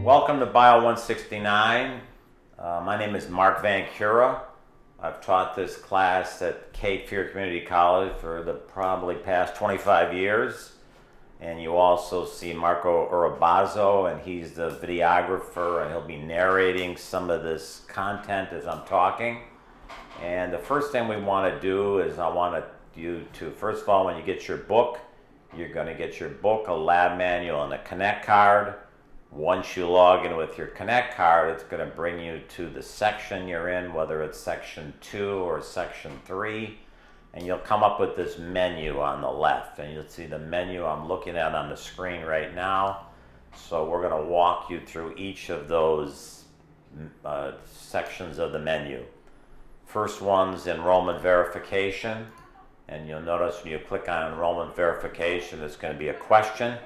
Welcome to Bio 169. My name is Mark Van Cura. I've taught this class at Cape Fear Community College for the probably past 25 years. And you also see Marco Urabazzo, and he's the videographer, and he'll be narrating some of this content as I'm talking. And the first thing we want to do is I want you to, first of all, when you get your book, you're going to get your book, a lab manual, and a Connect card. Once you log in with your Connect card, it's going to bring you to the section you're in, whether it's section 2 or section 3. And you'll come up with this menu on the left. And you'll see the menu I'm looking at on the screen right now. So we're going to walk you through each of those sections of the menu. First one's enrollment verification. And you'll notice when you click on enrollment verification, it's going to be a question.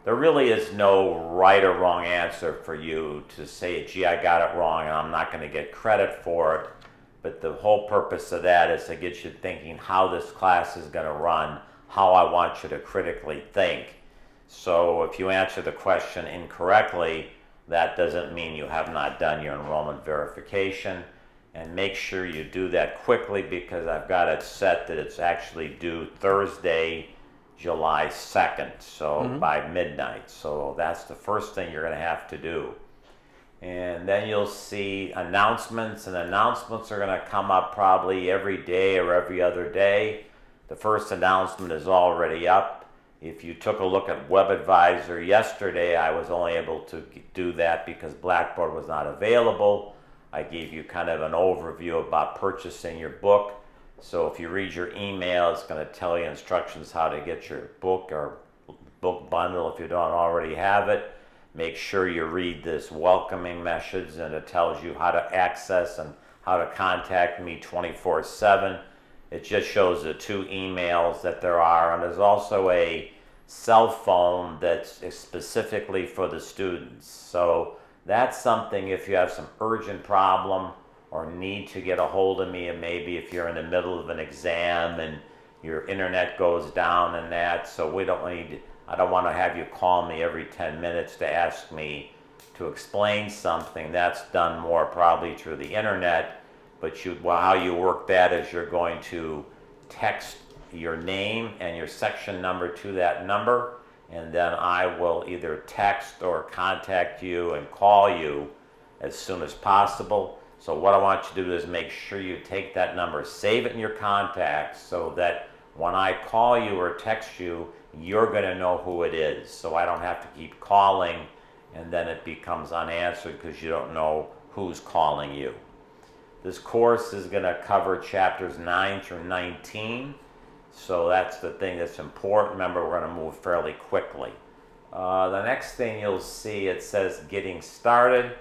There really is no right or wrong answer for you to say, gee, I got it wrong and I'm not going to get credit for it. But the whole purpose of that is to get you thinking how this class is going to run, how I want you to critically think. So if you answer the question incorrectly, that doesn't mean you have not done your enrollment verification. And make sure you do that quickly because I've got it set that it's actually due Thursday, July 2nd, so by midnight. So that's the first thing you're going to have to do. And then you'll see announcements, and announcements are going to come up probably every day or every other day. The first announcement is already up. If you took a look at WebAdvisor yesterday, I was only able to do that because Blackboard was not available. I gave you kind of an overview about purchasing your book. So if you read your email, it's going to tell you instructions how to get your book or book bundle if you don't already have it. Make sure you read this welcoming message, and it tells you how to access and how to contact me 24/7. It just shows the 2 emails that there are, and there's also a cell phone that's specifically for the students. So that's something if you have some urgent problem or need to get a hold of me, and maybe if you're in the middle of an exam and your internet goes down and that, so I don't want to have you call me every 10 minutes to ask me to explain something. That's done more probably through the internet, but how you work that is you're going to text your name and your section number to that number, and then I will either text or contact you and call you as soon as possible. So what I want you to do is make sure you take that number, save it in your contacts so that when I call you or text you, you're going to know who it is. So I don't have to keep calling and then it becomes unanswered because you don't know who's calling you. This course is going to cover chapters 9 through 19. So that's the thing that's important. Remember, we're going to move fairly quickly. The next thing you'll see, it says getting started.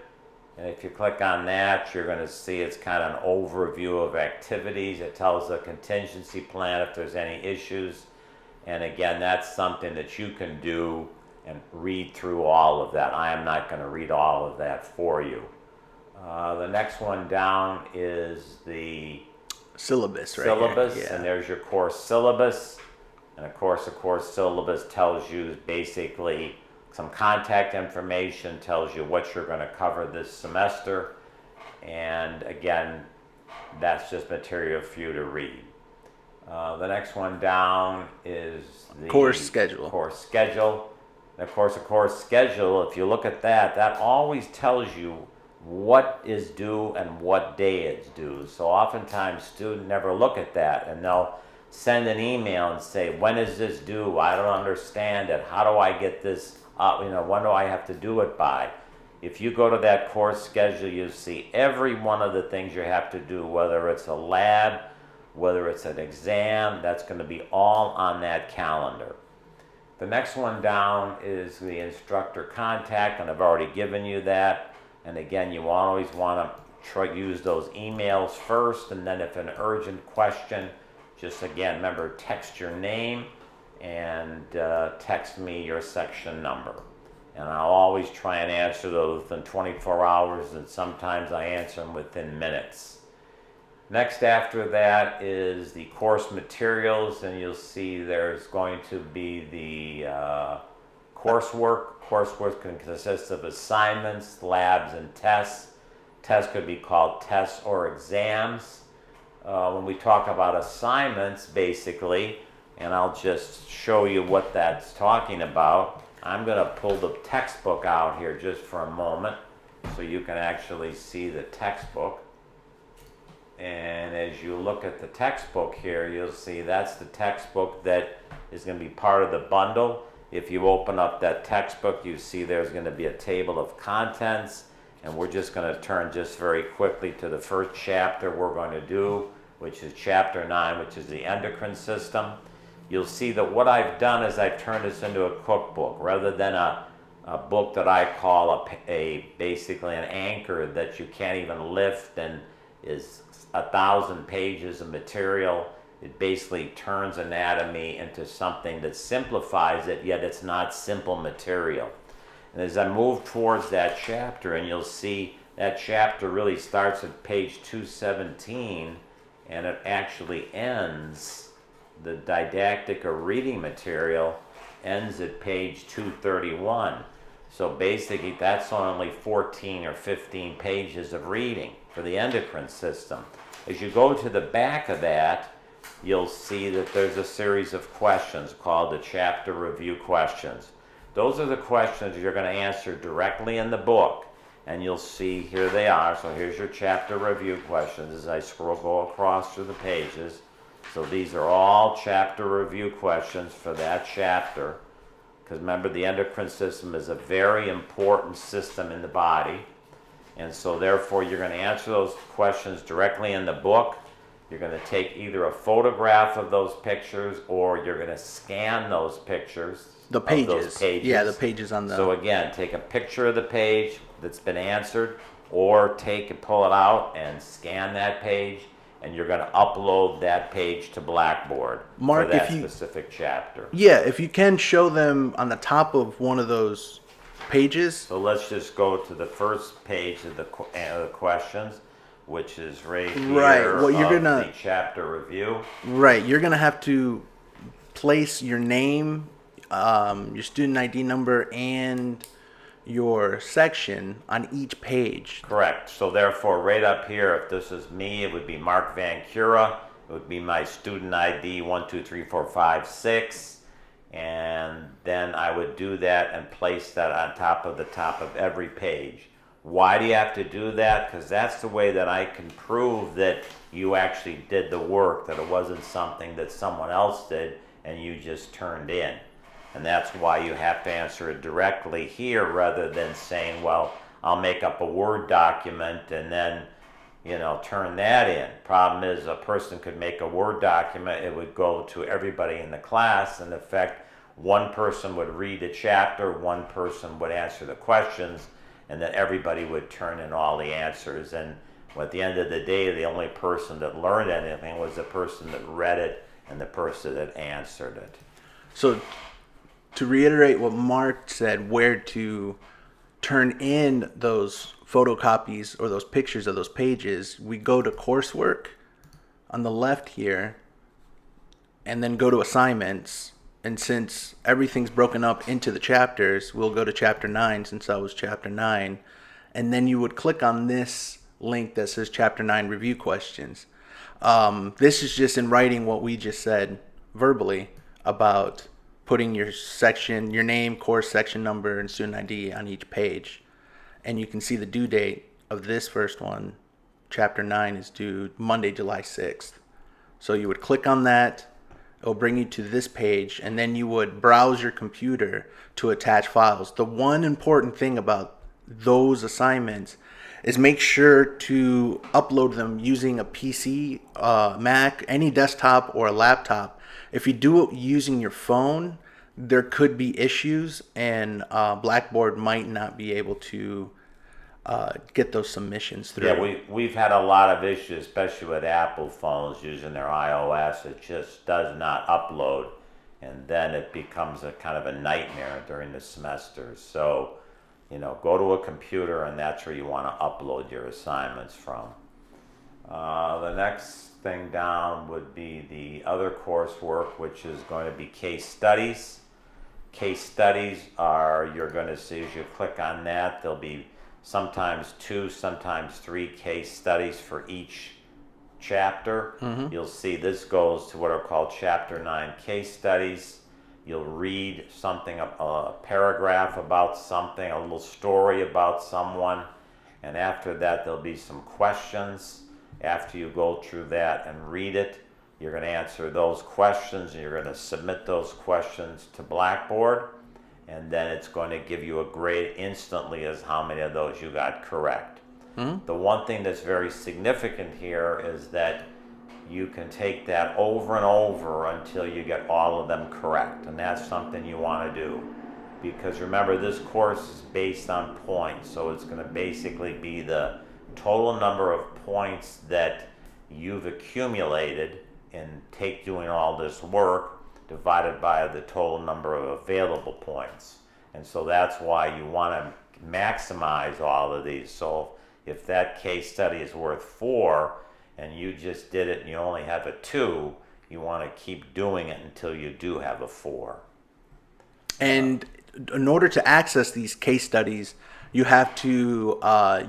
And if you click on that, you're going to see it's kind of an overview of activities. It tells the contingency plan if there's any issues. And again, that's something that you can do and read through all of that. I am not going to read all of that for you. The next one down is the syllabus, right? Syllabus, Yeah. And there's your course syllabus. And of course, the course syllabus tells you basically some contact information, tells you what you're going to cover this semester. And again, that's just material for you to read. The next one down is the course schedule. Course schedule. And of course, a course schedule, if you look at that, that always tells you what is due and what day it's due. So oftentimes students never look at that, and they'll send an email and say, when is this due? I don't understand it. How do I get this? When do I have to do it by? If you go to that course schedule, you see every one of the things you have to do, whether it's a lab, whether it's an exam, that's going to be all on that calendar. The next one down is the instructor contact, and I've already given you that. And again, you always want to use those emails first, and then if an urgent question, just again, remember, text your name and text me your section number. And I'll always try and answer those within 24 hours, and sometimes I answer them within minutes. Next after that is the course materials, and you'll see there's going to be the coursework. Coursework can consist of assignments, labs, and tests. Tests could be called tests or exams. When we talk about assignments, basically, and I'll just show you what that's talking about. I'm going to pull the textbook out here just for a moment so you can actually see the textbook. And as you look at the textbook here, you'll see that's the textbook that is going to be part of the bundle. If you open up that textbook, you see there's going to be a table of contents, and we're just going to turn just very quickly to the first chapter we're going to do, which is chapter 9, which is the endocrine system. You'll see that what I've done is I've turned this into a cookbook rather than a book that I call basically an anchor that you can't even lift and is 1,000 pages of material. It basically turns anatomy into something that simplifies it, yet it's not simple material. And as I move towards that chapter, and you'll see that chapter really starts at page 217, and it actually ends, the didactic or reading material ends at page 231. So basically that's only 14 or 15 pages of reading for the endocrine system. As you go to the back of that, you'll see that there's a series of questions called the chapter review questions. Those are the questions you're going to answer directly in the book. And you'll see here they are. So here's your chapter review questions as I go across through the pages. So these are all chapter review questions for that chapter. Because remember, the endocrine system is a very important system in the body. And so therefore you're going to answer those questions directly in the book. You're going to take either a photograph of those pictures or you're going to scan those pictures. The pages. Of those pages. Yeah, the pages on the... So again, take a picture of the page that's been answered, or pull it out and scan that page, and you're going to upload that page to Blackboard Mark, for that specific chapter. Yeah, if you can show them on the top of one of those pages. So let's just go to the first page of the questions, which is right here. Right. Well, you're gonna the chapter review. Right. You're gonna have to place your name, your student ID number, and your section on each page. Correct. So therefore, right up here, if this is me, it would be Mark Van Cura. It would be my student ID 123456. And then I would do that and place that on top of every page. Why do you have to do that? Because that's the way that I can prove that you actually did the work, that it wasn't something that someone else did and you just turned in. And that's why you have to answer it directly here rather than saying, well, I'll make up a Word document and then, turn that in. Problem is, a person could make a Word document, it would go to everybody in the class. In effect, one person would read a chapter, one person would answer the questions, and then everybody would turn in all the answers. And at the end of the day, the only person that learned anything was the person that read it and the person that answered it. So, to reiterate what Mark said, where to turn in those photocopies or those pictures of those pages, we go to coursework on the left here, and then go to assignments. And since everything's broken up into the chapters, we'll go to chapter 9 since that was chapter 9. And then you would click on this link that says chapter 9 review questions. This is just in writing what we just said verbally about putting your section, your name, course section number, and student ID on each page. And you can see the due date of this first one. Chapter 9 is due Monday, July 6th. So you would click on that. It'll bring you to this page, and then you would browse your computer to attach files. The one important thing about those assignments is make sure to upload them using a PC, Mac, any desktop, or a laptop. If you do it using your phone, there could be issues, and Blackboard might not be able to get those submissions through. Yeah, we've had a lot of issues, especially with Apple phones using their iOS. It just does not upload, and then it becomes a kind of a nightmare during the semester. So, go to a computer, and that's where you want to upload your assignments from. The next thing down would be the other coursework, which is going to be case studies. Case studies are, you're going to see as you click on that, there'll be sometimes 2, sometimes 3 case studies for each chapter. You'll see this goes to what are called Chapter 9 case studies. You'll read something, a paragraph about something, a little story about someone, and after that there'll be some questions. After you go through that and read it, you're going to answer those questions, and you're going to submit those questions to Blackboard, and then it's going to give you a grade instantly as how many of those you got correct. The one thing that's very significant here is that you can take that over and over until you get all of them correct, and that's something you want to do, because remember, this course is based on points, so it's going to basically be the total number of points that you've accumulated in doing all this work divided by the total number of available points. And so that's why you want to maximize all of these. So if that case study is worth 4 and you just did it and you only have a 2, you want to keep doing it until you do have a 4. And in order to access these case studies, you have to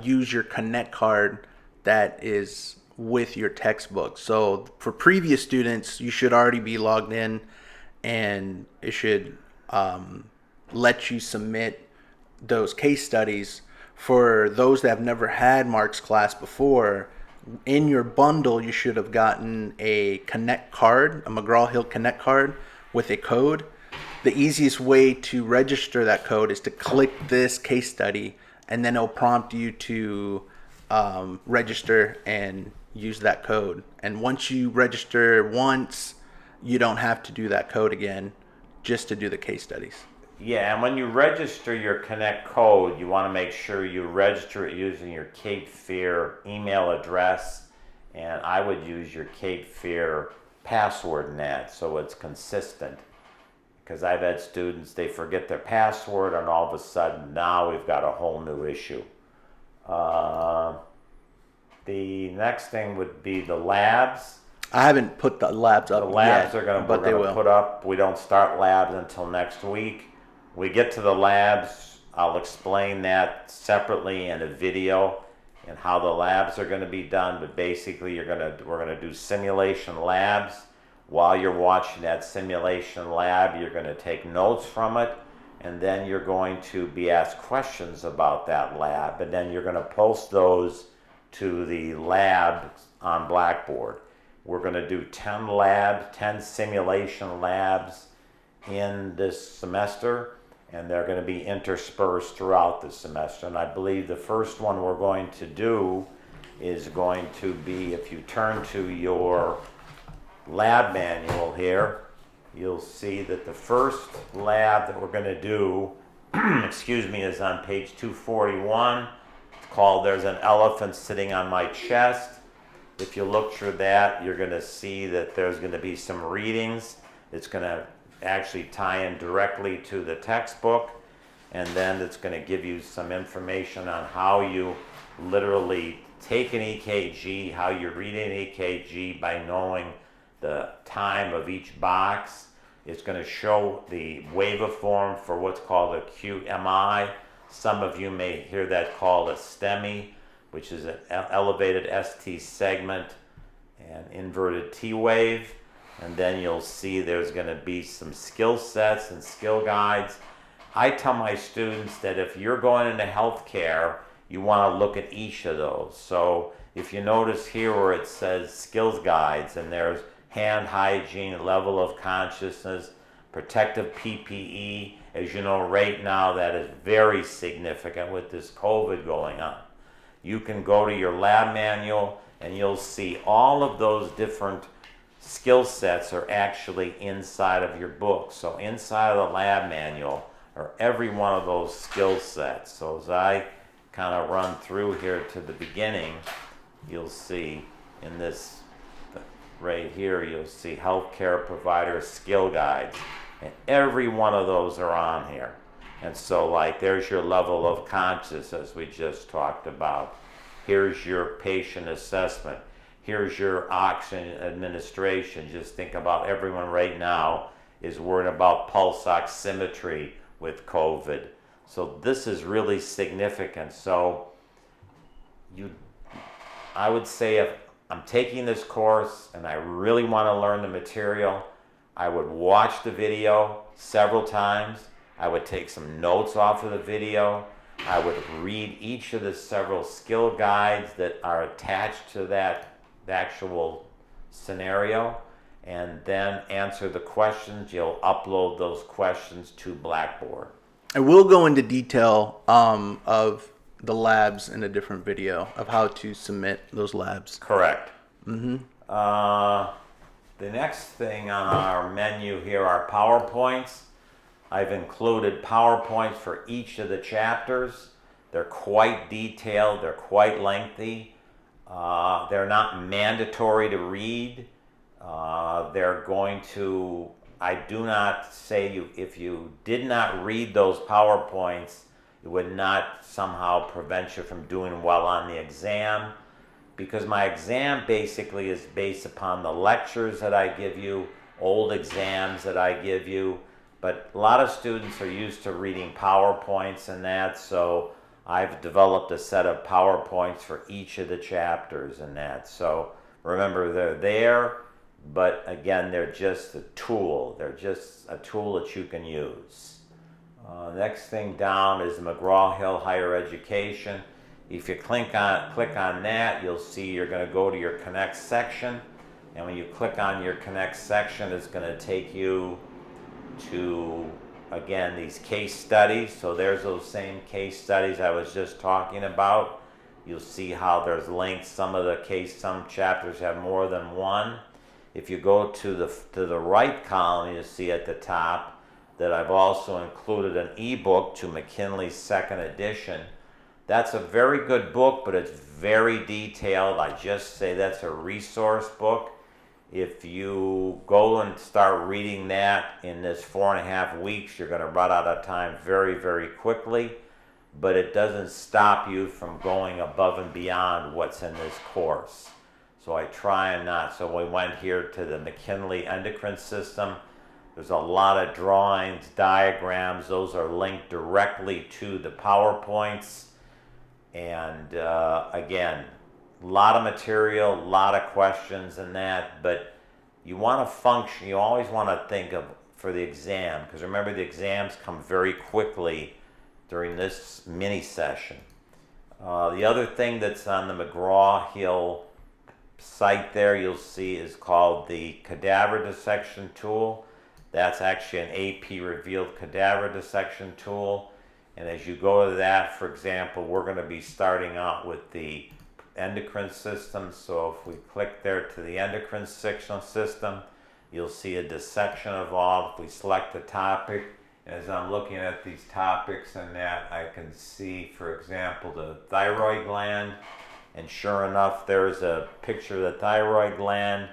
use your Connect card that is with your textbook. So for previous students, you should already be logged in, and it should let you submit those case studies. For those that have never had Mark's class before, in your bundle, you should have gotten a Connect card, a McGraw-Hill Connect card with a code. The easiest way to register that code is to click this case study, and then it'll prompt you to register and use that code. And once you register once, you don't have to do that code again just to do the case studies. Yeah, and when you register your Connect code, you want to make sure you register it using your Cape Fear email address, and I would use your Cape Fear password in that so it's consistent. Because I've had students, they forget their password, and all of a sudden now we've got a whole new issue. The next thing would be the labs. I haven't put the labs up The labs yet, are going but they to will. put up. We don't start labs until next week. We get to the labs, I'll explain that separately in a video and how the labs are going to be done. But basically, we're going to do simulation labs. While you're watching that simulation lab, you're going to take notes from it, and then you're going to be asked questions about that lab, and then you're going to post those to the lab on Blackboard. We're going to do 10 simulation labs in this semester, and they're going to be interspersed throughout the semester. And I believe the first one we're going to do is going to be, if you turn to your lab manual here, you'll see that the first lab that we're going to do is on page 241. It's called There's an Elephant Sitting on My Chest. If you look through that, you're going to see that there's going to be some readings. It's going to actually tie in directly to the textbook, and then it's going to give you some information on how you literally take an EKG, how you read an EKG by knowing the time of each box. It's going to show the waveform for what's called acute MI. Some of you may hear that called a STEMI, which is an elevated ST segment and inverted T wave. And then you'll see there's going to be some skill sets and skill guides. I tell my students that if you're going into healthcare, you want to look at each of those. So if you notice here where it says skills guides, and there's hand hygiene, level of consciousness, protective PPE, as you know right now that is very significant with this COVID going on. You can go to your lab manual and you'll see all of those different skill sets are actually inside of your book. So inside of the lab manual are every one of those skill sets. So as I kind of run through here to the beginning, you'll see in this right here, you'll see healthcare provider skill guides. And every one of those are on here. And so like there's your level of consciousness we just talked about. Here's your patient assessment. Here's your oxygen administration. Just think about everyone right now is worried about pulse oximetry with COVID. So this is really significant. So I would say if I'm taking this course and I really want to learn the material, I would watch the video several times. I would take some notes off of the video. I would read each of the several skill guides that are attached to that actual scenario, and then answer the questions. You'll upload those questions to Blackboard. I will go into detail of the labs in a different video of how to submit those labs. Correct. The next thing on our menu here are PowerPoints. I've included PowerPoints for each of the chapters. They're quite detailed, they're quite lengthy. They're not mandatory to read. They're going to, I do not say if you did not read those PowerPoints, it would not somehow prevent you from doing well on the exam, because my exam basically is based upon the lectures that I give you, old exams that I give you, but a lot of students are used to reading PowerPoints and that, so I've developed a set of PowerPoints for each of the chapters and that. So remember, they're there, but again, they're just a tool. They're just a tool that you can use. Next thing down is McGraw-Hill Higher Education. If you click on that, you'll see you're going to go to your Connect section. And when you click on your Connect section, it's going to take you to, again, these case studies. So there's those same case studies I was just talking about. You'll see how there's links. Some chapters have more than one. If you go to the right column, you'll see at the top that I've also included an ebook to McKinley's second edition. That's a very good book, but it's very detailed. I just say that's a resource book. If you go and start reading that in this 4.5 weeks, you're going to run out of time very, very quickly. But it doesn't stop you from going above and beyond what's in this course. So I try and not. So we went here to the McKinley endocrine system. There's a lot of drawings, diagrams. Those are linked directly to the PowerPoints. And again, a lot of material, a lot of questions and that, but you want to function, you always want to think of for the exam, because remember the exams come very quickly during this mini session. The other thing that's on the McGraw-Hill site there you'll see is called the cadaver dissection tool. That's actually an AP revealed cadaver dissection tool. And as you go to that, for example, we're going to be starting out with the endocrine system. So if we click there to the endocrine system, you'll see a dissection of all. If we select the topic, as I'm looking at these topics and that, I can see, for example, the thyroid gland. And sure enough, there's a picture of the thyroid gland.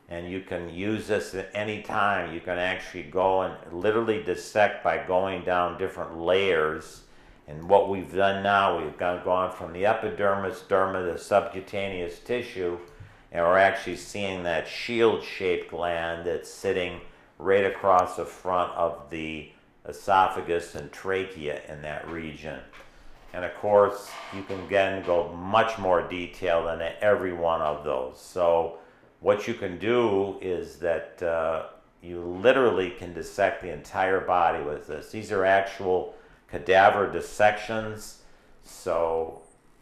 And you can use this at any time. You can actually go and literally dissect by going down different layers. And what we've done now, we've gone from the epidermis, derma, the subcutaneous tissue, and we're actually seeing that shield-shaped gland that's sitting right across the front of the esophagus and trachea in that region. And of course, you can again go much more detailed in every one of those. So what you can do is that you literally can dissect the entire body with this. These are actual cadaver dissections, so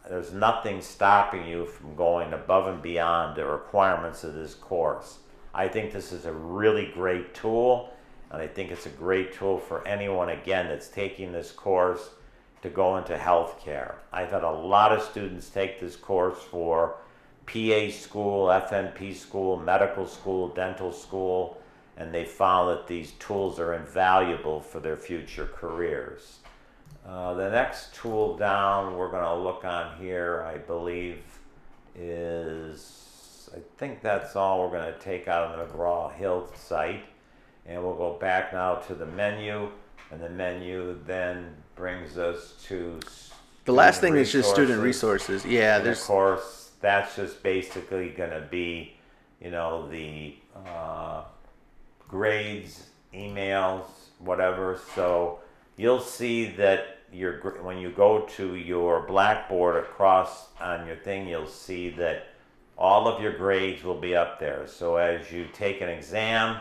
there's nothing stopping you from going above and beyond the requirements of this course. I think this is a really great tool, and I think it's a great tool for anyone, again, that's taking this course to go into healthcare. I've had a lot of students take this course for PA school, FNP school, medical school, dental school, and they found that these tools are invaluable for their future careers. The next tool down we're going to look on here, I believe, is, I think that's all we're going to take out of the McGraw-Hill site. And we'll go back now to the menu, and the menu then brings us to the last thing is just student resources. Yeah, and of course, that's just basically going to be, you know, the grades emails, whatever. So you'll see that when you go to your Blackboard across on your thing, you'll see that all of your grades will be up there. So as you take an exam,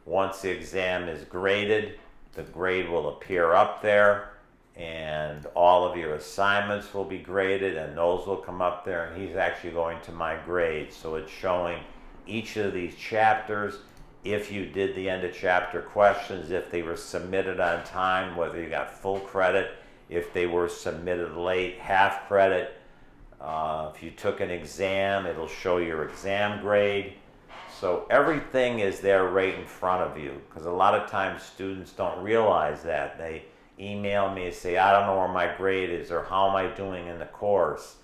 once the exam is graded, the grade will appear up there, and all of your assignments will be graded, and those will come up there, and he's actually going to my grades. So it's showing each of these chapters, if you did the end of chapter questions, if they were submitted on time, whether you got full credit, if they were submitted late, half credit. If you took an exam, it'll show your exam grade. So everything is there right in front of you, because a lot of times students don't realize that. They email me and say, I don't know where my grade is, or how am I doing in the course.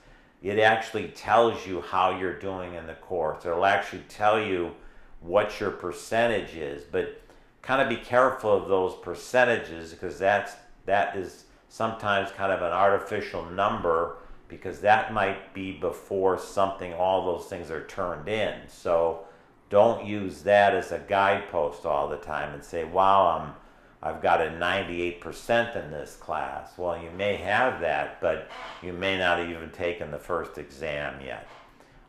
It actually tells you how you're doing in the course. It'll actually tell you what your percentage is, but kind of be careful of those percentages, because that is sometimes kind of an artificial number, because that might be before all those things are turned in. So don't use that as a guidepost all the time and say, wow, I've got a 98% in this class. Well, you may have that, but you may not have even taken the first exam yet.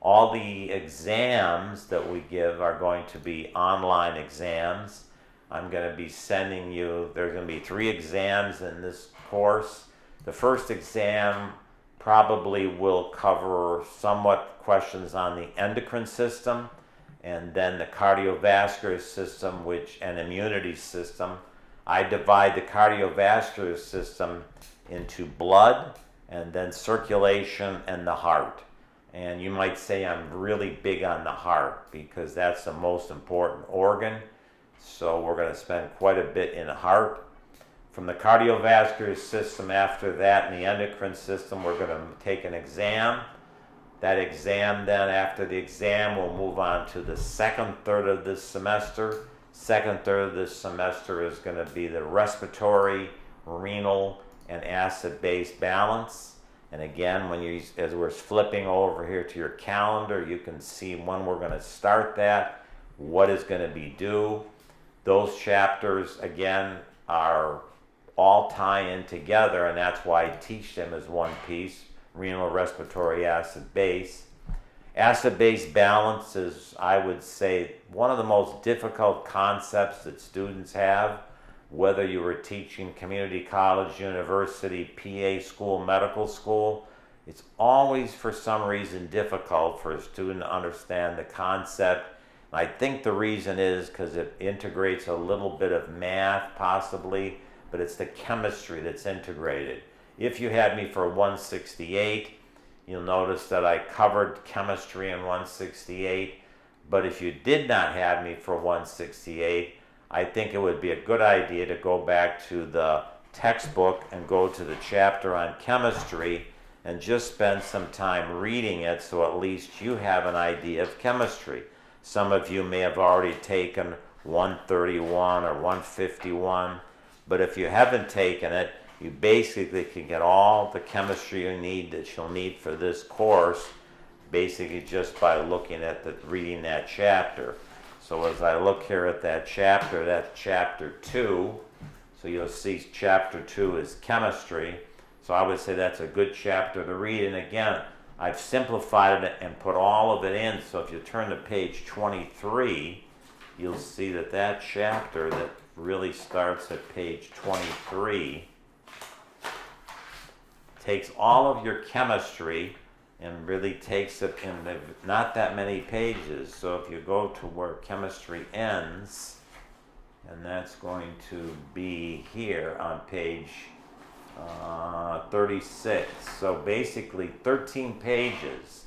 All the exams that we give are going to be online exams. I'm going to be sending you, there's going to be 3 exams in this course. The first exam probably will cover somewhat questions on the endocrine system, and then the cardiovascular system, and immunity system. I divide the cardiovascular system into blood, and then circulation, and the heart. And you might say I'm really big on the heart, because that's the most important organ. So we're going to spend quite a bit in the heart. From the cardiovascular system, after that, in the endocrine system, we're going to take an exam. That exam, then after the exam, we'll move on to the second third of this semester. Second third of this semester is going to be the respiratory, renal, and acid-base balance. And again, as we're flipping over here to your calendar, you can see when we're going to start that, what is going to be due. Those chapters, again, are all tie in together, and that's why I teach them as one piece: renal, respiratory, acid base. Acid base balance is, I would say, one of the most difficult concepts that students have, whether you were teaching community college, university, PA school, medical school. It's always, for some reason, difficult for a student to understand the concept. I think the reason is because it integrates a little bit of math, possibly, but it's the chemistry that's integrated. If you had me for 168, you'll notice that I covered chemistry in 168, but if you did not have me for 168, I think it would be a good idea to go back to the textbook and go to the chapter on chemistry and just spend some time reading it, so at least you have an idea of chemistry. Some of you may have already taken 131 or 151, but if you haven't taken it, you basically can get all the chemistry you need that you'll need for this course, basically just by looking at reading that chapter. So as I look here at that chapter, that's chapter 2. So you'll see chapter 2 is chemistry. So I would say that's a good chapter to read. And again, I've simplified it and put all of it in. So if you turn to page 23, you'll see that chapter that really starts at page 23 takes all of your chemistry and really takes it in not that many pages. So if you go to where chemistry ends, and that's going to be here on page 36. So basically 13 pages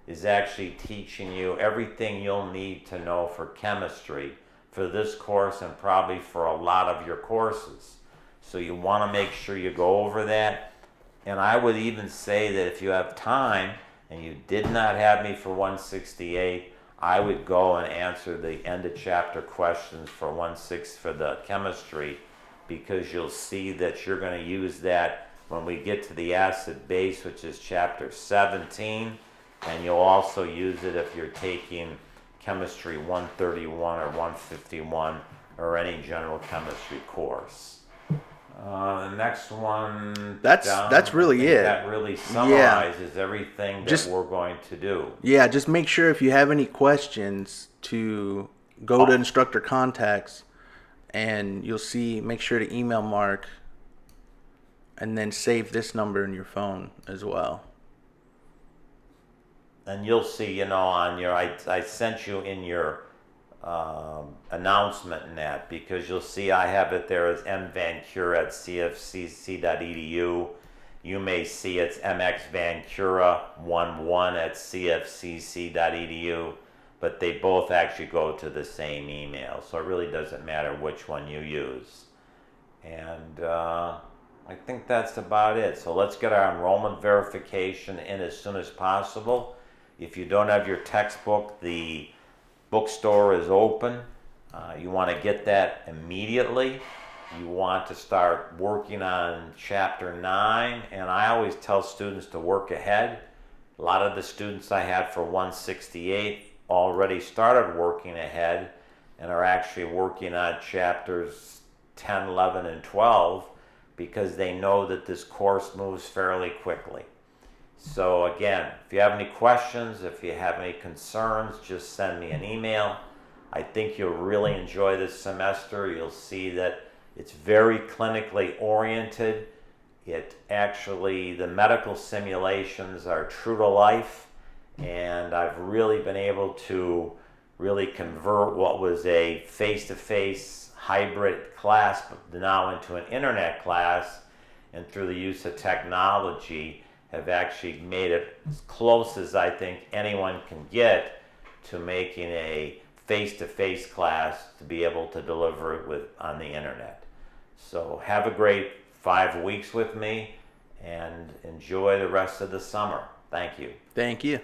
is actually teaching you everything you'll need to know for chemistry for this course and probably for a lot of your courses. So you want to make sure you go over that. And I would even say that if you have time and you did not have me for 168, I would go and answer the end of chapter questions for the chemistry, because you'll see that you're going to use that when we get to the acid base, which is chapter 17, and you'll also use it if you're taking chemistry 131 or 151 or any general chemistry course. The next one. That's really I think it. That really summarizes everything that Just- we're going to do. Yeah, just make sure if you have any questions to go to instructor contacts, and you'll see, make sure to email Mark and then save this number in your phone as well. And you'll see, on your, I sent you in your announcement in that, because you'll see I have it there as mvancura@cfcc.edu. You may see it's mxvancura11@cfcc.edu, but they both actually go to the same email, so it really doesn't matter which one you use. And I think that's about it. So let's get our enrollment verification in as soon as possible. If you don't have your textbook, the bookstore is open. You want to get that immediately. You want to start working on chapter 9, and I always tell students to work ahead. A lot of the students I had for 168 already started working ahead and are actually working on chapters 10, 11, and 12 because they know that this course moves fairly quickly. So again, if you have any questions, if you have any concerns, just send me an email. I think you'll really enjoy this semester. You'll see that it's very clinically oriented. The medical simulations are true to life, and I've really been able to really convert what was a face-to-face hybrid class now into an internet class, and through the use of technology have actually made it as close as I think anyone can get to making a face-to-face class to be able to deliver it on the internet. So have a great 5 weeks with me and enjoy the rest of the summer. Thank you. Thank you.